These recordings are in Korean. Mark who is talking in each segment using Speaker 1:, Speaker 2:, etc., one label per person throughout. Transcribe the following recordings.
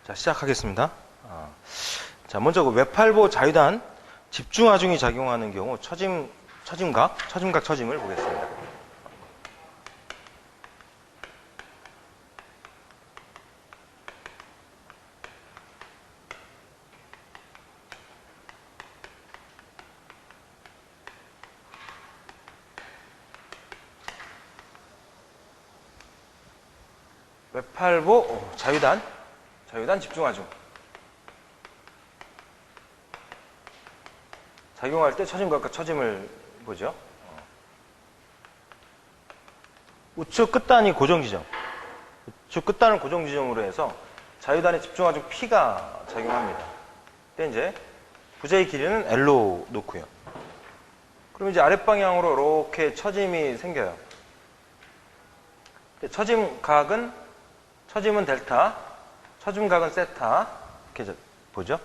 Speaker 1: 자, 시작하겠습니다. 자, 먼저 그 외팔보 자유단 집중하중이 작용하는 경우 처짐각, 처짐을 보겠습니다. 외팔보 자유단 집중하중. 작용할 때 처짐각과 처짐을 보죠. 우측 끝단이 고정지점. 우측 끝단을 고정지점으로 해서 자유단에 집중하중 P가 작용합니다. 그때 이제 부재의 길이는 L로 놓고요. 그럼 이제 아랫방향으로 이렇게 처짐이 생겨요. 처짐은 델타, 처짐각은 세타, 이렇게 보죠.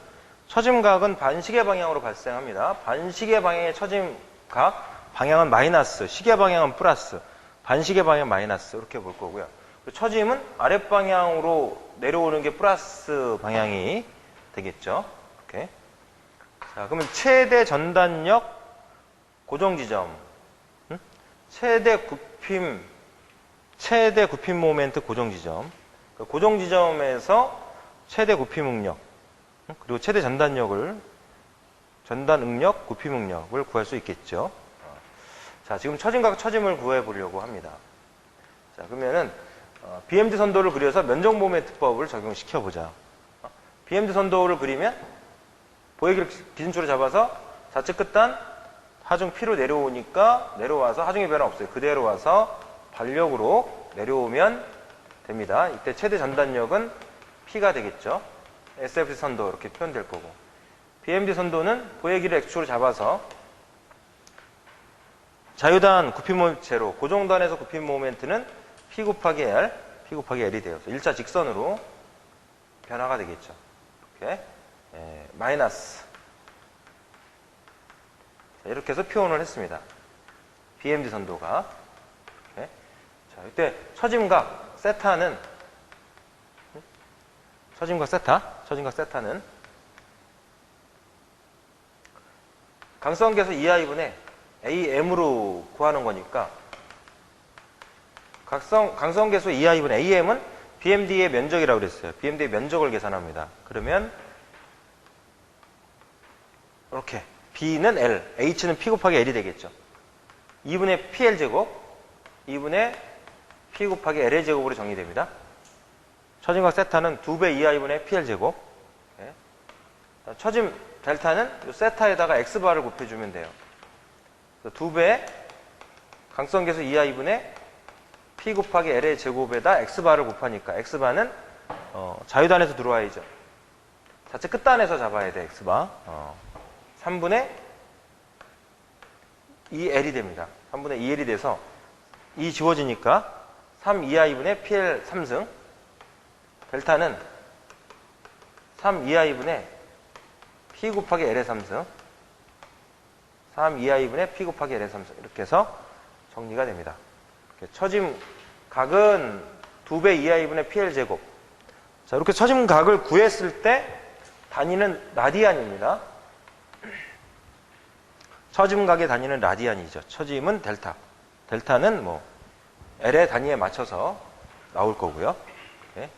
Speaker 1: 처짐각은 반시계 방향으로 발생합니다. 반시계 방향의 처짐각, 방향은 마이너스, 시계 방향은 플러스, 반시계 방향 마이너스, 이렇게 볼 거고요. 처짐은 아랫방향으로 내려오는 게 플러스 방향이 되겠죠. 이렇게. 자, 그러면 최대 전단력 고정지점, 최대 굽힘 모멘트 고정지점, 고정지점에서 최대 굽힘 응력, 그리고 최대 전단 응력, 굽힘 응력을 구할 수 있겠죠. 자, 지금 처짐과 처짐을 구해 보려고 합니다. 자, 그러면은 BMD 선도를 그려서 면적 모멘트법을 적용시켜 보자. BMD 선도를 그리면 보여기를 기준초로 잡아서 좌측 끝단 하중 P로 내려오니까 내려와서 하중의 변화 없어요. 그대로 와서 반력으로 내려오면 됩니다. 이때 최대 전단력은 P가 되겠죠. SFC 선도 이렇게 표현될 거고, BMD 선도는 보여기를 X축으로 잡아서 자유단 굽힘 모멘트 제로, 고정단에서 굽힘 모멘트는 P 곱하기 L이 되어서 1차 직선으로 변화가 되겠죠. 이렇게 마이너스. 자, 이렇게 해서 표현을 했습니다. BMD 선도가. 이렇게. 자, 이때 처짐각 세타는 강성계수 2I분의 AM으로 구하는 거니까, 강성계수 2I분의 AM은 BMD의 면적이라고 그랬어요. BMD의 면적을 계산합니다. 그러면 이렇게 B는 L, H는 P 곱하기 L이 되겠죠. 2분의 PL제곱, 2분의 P 곱하기 L의 제곱으로 정리됩니다. 처짐각 세타는 2배 2I분의 PL제곱. 처짐 델타는 이 세타에다가 X바를 곱해주면 돼요. 2배 강성계수 2I분의 P 곱하기 L의 제곱에다 X바를 곱하니까 X바는 자유단에서 들어와야죠. 자체 끝단에서 잡아야 돼, X바. 3분의 2L이 됩니다. 3분의 2L이 돼서 2 지워지니까 3 2I분의 PL 3승, 델타는 3 2I분의 P 곱하기 L의 3승, 3 2I분의 P 곱하기 L의 3승, 이렇게 해서 정리가 됩니다. 처짐각은 2배 2I분의 PL 제곱. 자, 이렇게 처짐각을 구했을 때 단위는 라디안입니다. 처짐각의 단위는 라디안이죠. 처짐은 델타. 델타는 L의 단위에 맞춰서 나올 거고요. 이렇게.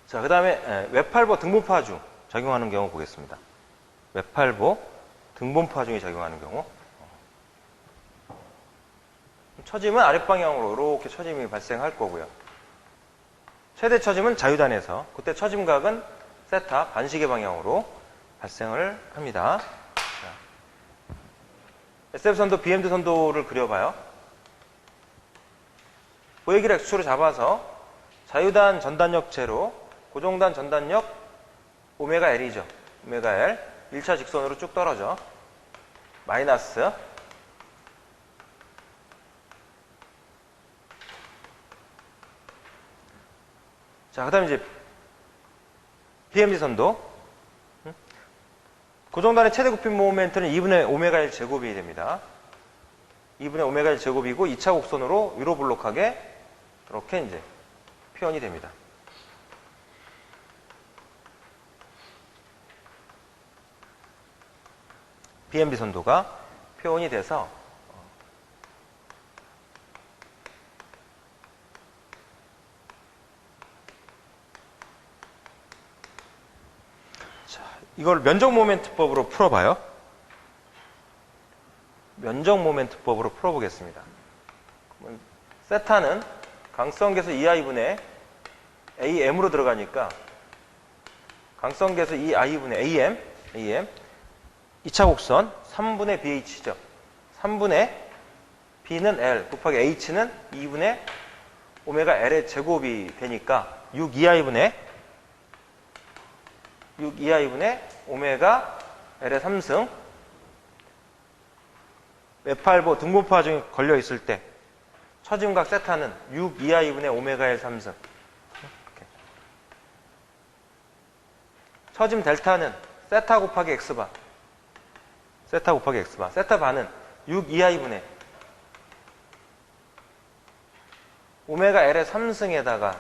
Speaker 1: 자, 그 다음에 외팔보 등분파중 작용하는 경우 보겠습니다. 외팔보 등분파중이 작용하는 경우, 처짐은 아랫방향으로 이렇게 처짐이 발생할 거고요. 최대 처짐은 자유단에서, 그때 처짐각은 세타 반시계 방향으로 발생을 합니다. SF 선도, BMD 선도를 그려봐요. 고얘기를 x축으로 잡아서 자유단 전단력 제로, 고정단 전단력 오메가 L이죠. 오메가 L. 1차 직선으로 쭉 떨어져. 마이너스. 자, 그 다음에 이제 BMD 선도. 고정단의 최대 굽힌 모멘트는 2분의 오메가 L 제곱이 됩니다. 2분의 오메가 L 제곱이고 2차 곡선으로 위로 볼록하게 이렇게 이제 표현이 됩니다. BMD 선도가 표현이 돼서 자, 이걸 면적 모멘트법으로 풀어봐요. 면적 모멘트법으로 풀어보겠습니다. 그러면 세타는 강성계수 2i분의 am으로 들어가니까 강성계수 2i분의 am 2차 곡선 3분의 bh죠. 3분의 b는 l 곱하기 h는 2분의 오메가 l의 제곱이 되니까 6 2i분의 오메가 l의 3승 외팔보 등분포 중에 걸려 있을 때 처짐각 세타는 6 2i분의 오메가 L 3승. 이렇게. 처짐 델타는 세타 곱하기 x바. 세타 곱하기 x바. 세타 바는 6 2i분의 오메가 L의 3승에다가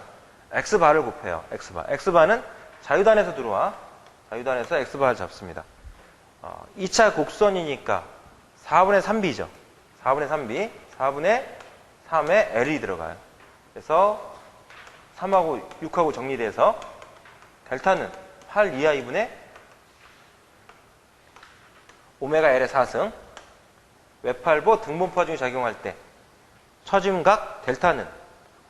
Speaker 1: x바를 곱해요. x바. x바는 자유단에서 들어와. 자유단에서 x바를 잡습니다. 2차 곡선이니까 4분의 3b죠. 4분의 3b. 4분의 3에 L이 들어가요. 그래서 3하고 6하고 정리돼서 델타는 8 2i분의 오메가 L의 4승 외팔보 등분포 중에 작용할 때 처짐각 델타는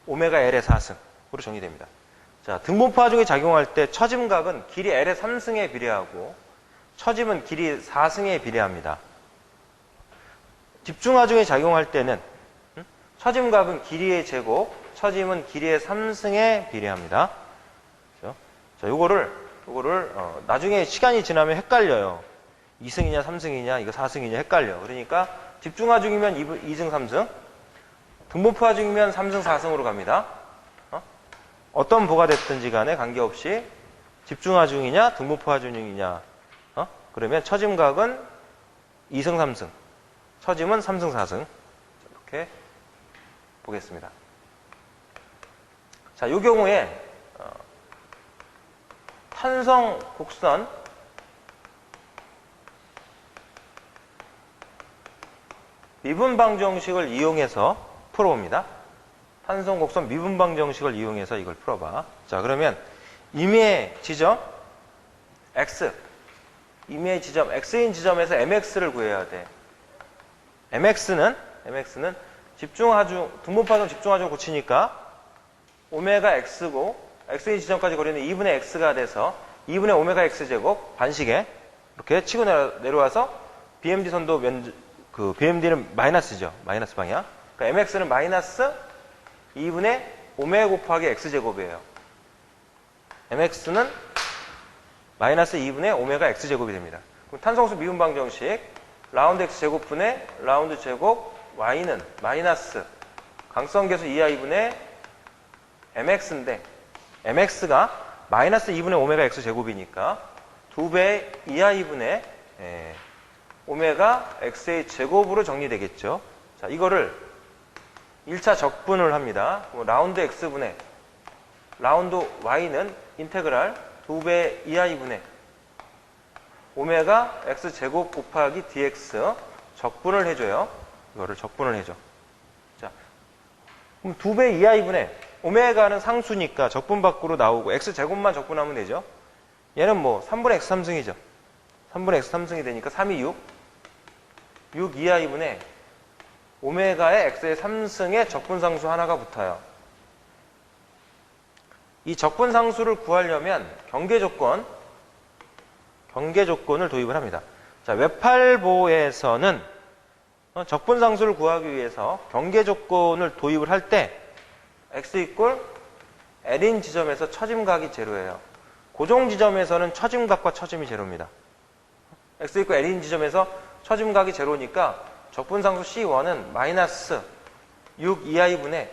Speaker 1: 오메가 L의 4승으로 정리됩니다. 자, 등분포 중에 작용할 때 처짐각은 길이 L의 3승에 비례하고 처짐은 길이 4승에 비례합니다. 집중하중에 작용할 때는 처짐각은 길이의 제곱, 처짐은 길이의 3승에 비례합니다. 그렇죠? 자, 요거를 나중에 시간이 지나면 헷갈려요. 2승이냐 3승이냐 이거 4승이냐 헷갈려. 그러니까 집중하중이면 2승 3승, 등분포하중이면 3승 4승으로 갑니다. 어떤 보가 됐든지 간에 관계없이 집중하중이냐 등분포하중이냐 그러면 처짐각은 2승 3승, 처짐은 3승 4승. 이렇게 보겠습니다. 자, 이 경우에 탄성 곡선 미분방 정식을 이용해서 풀어봅니다. 탄성 곡선 미분방 정식을 이용해서 이걸 풀어봐. 자, 그러면 임의의 지점 x, 임의의 지점 x인 지점에서 mx를 구해야 돼. mx는 집중하중, 등분파선 집중하중 고치니까 오메가 x고 x인 지점까지 거리는 2분의 x가 돼서 2분의 오메가 x제곱 반식에 이렇게 치고 내려와서 BMD 선도 BMD는 마이너스죠. 마이너스 방향. 그러니까 mx는 마이너스 2분의 오메가 곱하기 x제곱이에요. mx는 마이너스 2분의 오메가 x제곱이 됩니다. 그럼 탄성수 미분방 정식 라운드 x제곱분의 라운드 제곱 y는 마이너스 강성계수 2i분의 mx인데 mx가 마이너스 2분의 오메가 x제곱이니까 2배 2i분의 오메가 x의 제곱으로 정리되겠죠. 자, 이거를 1차 적분을 합니다. 라운드 x분의 라운드 y는 인테그랄 2배 2i분의 오메가 x제곱 곱하기 dx 적분을 해줘요. 이거를 적분을 해줘. 자, 그럼 2배 2i분의 오메가는 상수니까 적분 밖으로 나오고 x제곱만 적분하면 되죠. 얘는 뭐 3분의 x 3승이죠. 3분의 x 3승이 되니까 3이 6 2i분의 오메가의 x의 3승에 적분상수 하나가 붙어요. 이 적분상수를 구하려면 경계조건을 도입을 합니다. 자, 외팔보에서는 적분상수를 구하기 위해서 경계조건을 도입을 할 때 x 이꼴 L인 지점에서 처짐각이 제로예요. 고정 지점에서는 처짐각과 처짐이 제로입니다. x 이꼴 L인 지점에서 처짐각이 제로니까 적분상수 C1은 마이너스 6 2i분의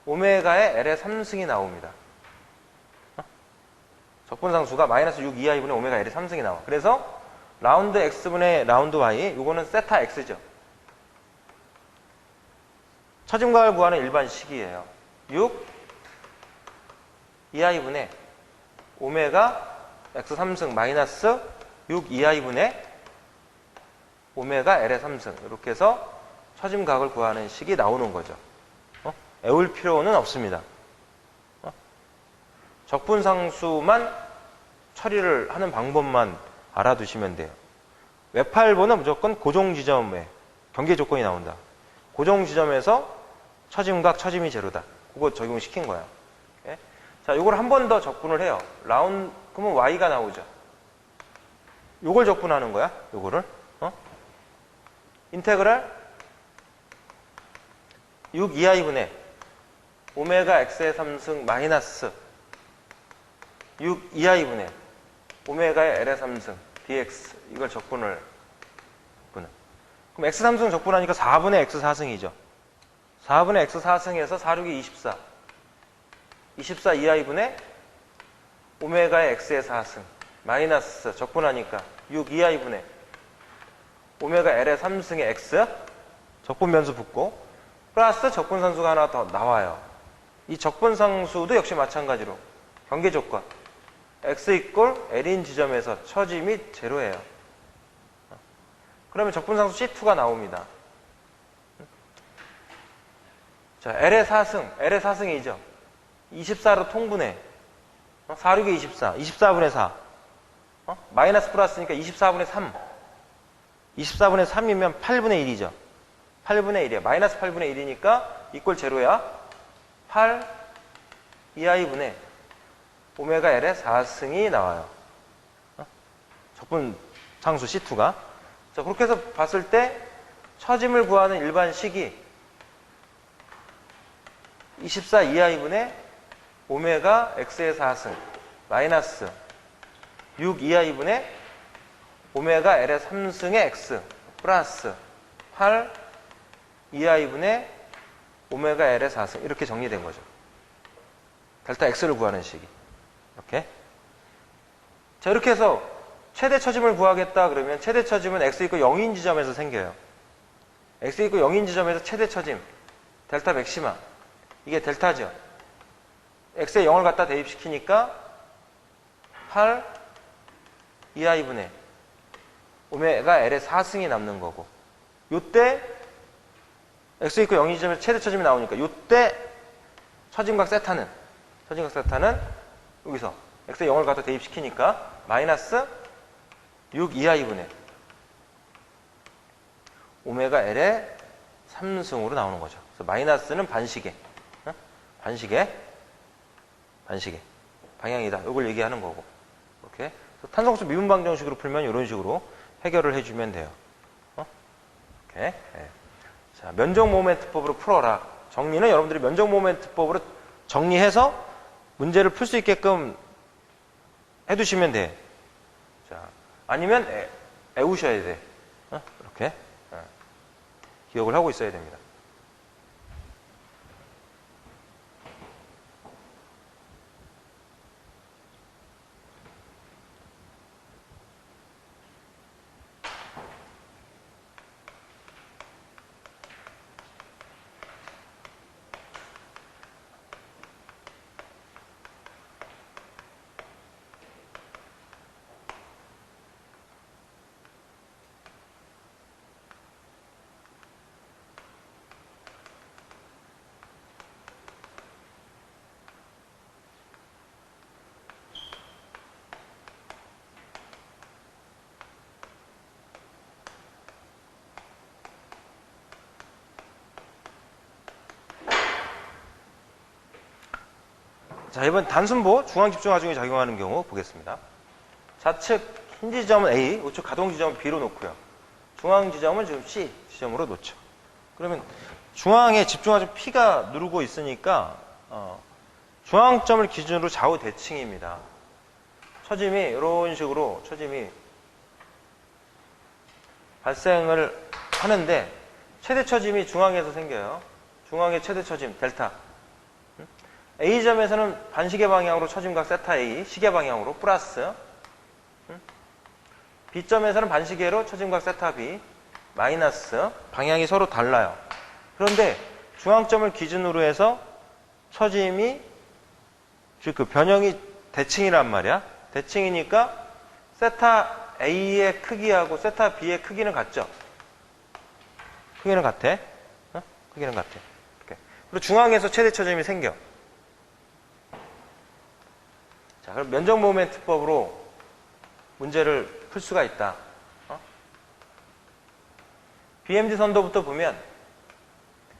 Speaker 1: 오메가의 L의 3승이 나옵니다. 적분상수가 마이너스 6 2i분의 오메가 L의 3승이 나와. 그래서 라운드 x분의 라운드 y, 이거는 세타 x죠. 처짐각을 구하는 일반 식이에요. 6 2i분의 오메가 x 3승 마이너스 6 2i분의 오메가 L의 3승. 이렇게 해서 처짐각을 구하는 식이 나오는 거죠. 애울 필요는 없습니다. 적분상수만 처리를 하는 방법만 알아두시면 돼요. 웹8번은 무조건 고정 지점에 경계 조건이 나온다. 고정 지점에서 처짐각, 처짐이 제로다. 그거 적용시킨 거야. 예? 자, 이걸 한 번 더 적분을 해요. 그러면 y가 나오죠. 요걸 적분하는 거야. 요거를. 인테그랄 6 2i분의 오메가 x의 3승 마이너스 6 2i분의 오메가의 L의 3승 dx, 이걸 적분을. 그럼 x 3승 적분하니까 4분의 x 4승이죠. 4분의 x 4승에서 4, 6이 24. 24 2i분의 오메가의 x의 4승 마이너스 적분하니까 6 2i분의 오메가 L의 3승의 x, 적분 변수 붙고 플러스 적분상수가 하나 더 나와요. 이 적분상수도 역시 마찬가지로 경계 조건 x 이꼴 L인 지점에서 처짐이 제로예요. 그러면 적분상수 C2가 나옵니다. 자, L의 4승이죠. 24로 통분해. 4, 6에 24. 24분의 4. 마이너스 플러스니까 24분의 3. 24분의 3이면 8분의 1이죠. 8분의 1이야. 마이너스 8분의 1이니까 이꼴 제로야. 8 2i분의 오메가 L의 4승이 나와요. 적분상수 C2가. 자, 그렇게 해서 봤을 때 처짐을 구하는 일반 식이 24 2i분의 오메가 x의 4승 마이너스 6 2i분의 오메가 L의 3승의 x 플러스 8 2i분의 오메가 L의 4승, 이렇게 정리된 거죠. 델타 x를 구하는 식이. 이렇게. 자, 이렇게 해서 최대 처짐을 구하겠다 그러면 최대 처짐은 x 이고 0인 지점에서 생겨요. x 이고 0인 지점에서 최대 처짐 델타 맥시마, 이게 델타죠. x에 0을 갖다 대입시키니까 8 2i분의 오메가 L의 4승이 남는 거고, 요때 x 이고 0인 지점에서 최대 처짐이 나오니까 요때 처짐각 세타는 여기서 x에 0을 갖다 대입시키니까 마이너스 6 2i분의 오메가 L의 3승으로 나오는 거죠. 그래서 마이너스는 반시계, 반시계 방향이다. 이걸 얘기하는 거고. 이렇게 탄성수 미분방 정식으로 풀면 이런 식으로 해결을 해주면 돼요. 이렇게. 네. 자, 면적 모멘트법으로 풀어라. 정리는 여러분들이 면적 모멘트법으로 정리해서 문제를 풀 수 있게끔 해두시면 돼. 자, 아니면 애우셔야 돼. 이렇게. 기억을 하고 있어야 됩니다. 자, 이번 단순보 중앙집중하중이 작용하는 경우 보겠습니다. 좌측 힌지 지점은 A, 우측 가동 지점은 B로 놓고요. 중앙 지점은 지금 C 지점으로 놓죠. 그러면 중앙에 집중하죠. P가 누르고 있으니까 중앙점을 기준으로 좌우 대칭입니다. 처짐이 이런 식으로 처짐이 발생을 하는데 최대 처짐이 중앙에서 생겨요. 중앙의 최대 처짐 델타. A점에서는 반시계 방향으로 처짐각 세타 A, 시계 방향으로 플러스. B점에서는 반시계로 처짐각 세타 B, 마이너스. 방향이 서로 달라요. 그런데 중앙점을 기준으로 해서 처짐이 즉 그 변형이 대칭이란 말이야. 대칭이니까 세타 A의 크기하고 세타 B의 크기는 같죠. 크기는 같아. 크기는 같아. 이렇게. 그리고 중앙에서 최대 처짐이 생겨. 자, 그럼 면적 모멘트법으로 문제를 풀 수가 있다. BMD 선도부터 보면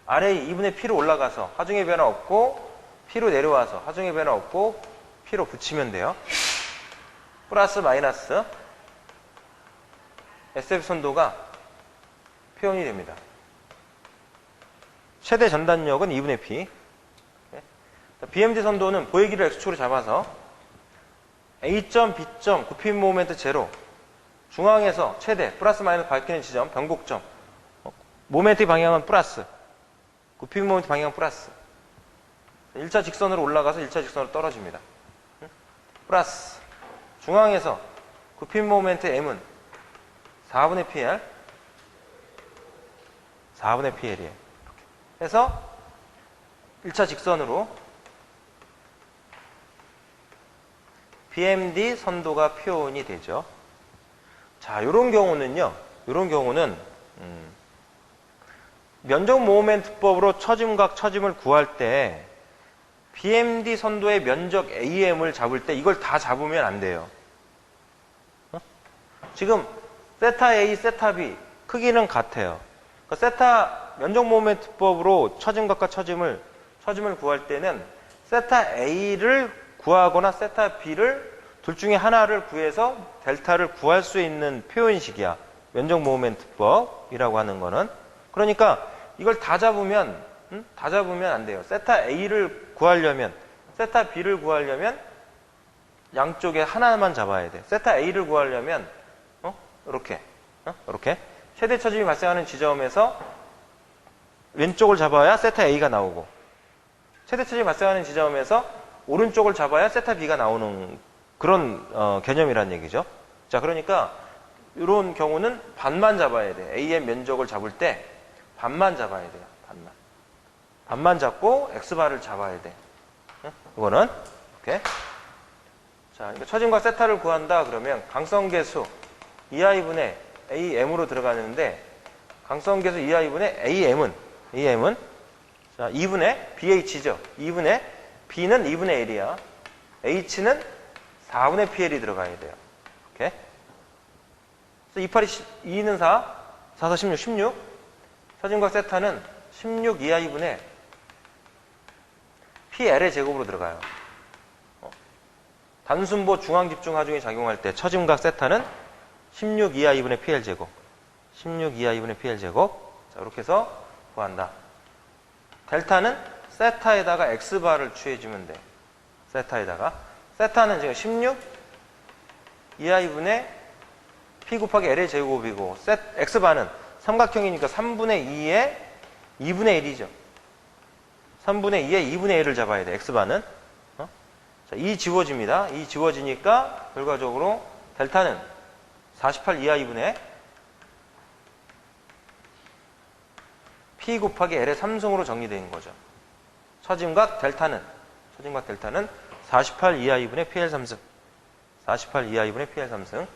Speaker 1: RA 2분의 P로 올라가서 하중의 변화 없고 P로 내려와서 하중의 변화 없고 P로 붙이면 돼요. 플러스 마이너스 SF 선도가 표현이 됩니다. 최대 전단력은 2분의 P. BMD 선도는 보행기를 X축으로 잡아서 A점, B점, 굽힘 모멘트 제로, 중앙에서 최대, 플러스 마이너스 바뀌는 지점, 변곡점, 모멘트 방향은 플러스, 굽힘 모멘트 방향은 플러스. 1차 직선으로 올라가서 1차 직선으로 떨어집니다. 플러스, 중앙에서 굽힘 모멘트 M은 4분의 PL, 4분의 PL이에요. 해서 1차 직선으로 BMD 선도가 표현이 되죠. 자, 요런 경우는 면적 모멘트법으로 처짐각 처짐을 구할 때 BMD 선도의 면적 AM을 잡을 때 이걸 다 잡으면 안 돼요. 지금 세타 A, 세타 B 크기는 같아요. 그러니까 세타 면적 모멘트법으로 처짐각과 처짐을 구할 때는 세타 A를 구하거나 세타 B를 둘 중에 하나를 구해서 델타를 구할 수 있는 표현식이야. 면적 모멘트법이라고 하는 거는. 그러니까 이걸 다 잡으면 안 돼요. 세타 A를 구하려면, 세타 B를 구하려면 양쪽에 하나만 잡아야 돼. 세타 A를 구하려면 이렇게 최대 처짐이 발생하는 지점에서 왼쪽을 잡아야 세타 A가 나오고, 최대 처짐이 발생하는 지점에서 오른쪽을 잡아야 세타 B가 나오는 그런 개념이란 얘기죠. 자, 그러니까 이런 경우는 반만 잡아야 돼. A의 면적을 잡을 때 반만 잡아야 돼요. 반만 잡고 X바를 잡아야 돼. 이거는 이렇게. 자, 그러니까 처짐과 세타를 구한다 그러면 강성계수 2i분의 AM으로 들어가는데, 강성계수 2i분의 AM은 자, 2분의 BH죠. 2분의 B는 2분의 L이야. H는 4분의 PL이 들어가야 돼요. 이렇게. 2는 4, 4, 16. 처짐각 세타는 16 2i분의 PL의 제곱으로 들어가요. 단순보 중앙집중 하중이 작용할 때 처짐각 세타는 16 2i분의 PL 제곱. 16 2i분의 PL 제곱. 자, 이렇게 해서 구한다. 델타는 세타에다가 X바를 취해주면 돼. 세타는 지금 16 2i분의 P 곱하기 L의 제곱이고, X바는 삼각형이니까 3분의 2의 2분의 1이죠. 3분의 2의 2분의 1을 잡아야 돼, X바는. 자, 2 지워집니다. 2 지워지니까 결과적으로 델타는 48 2i분의 P 곱하기 L의 3승으로 정리되는 거죠. 처짐각 델타는 48 2i분의 PL 3승. 48 2i분의 PL 3승.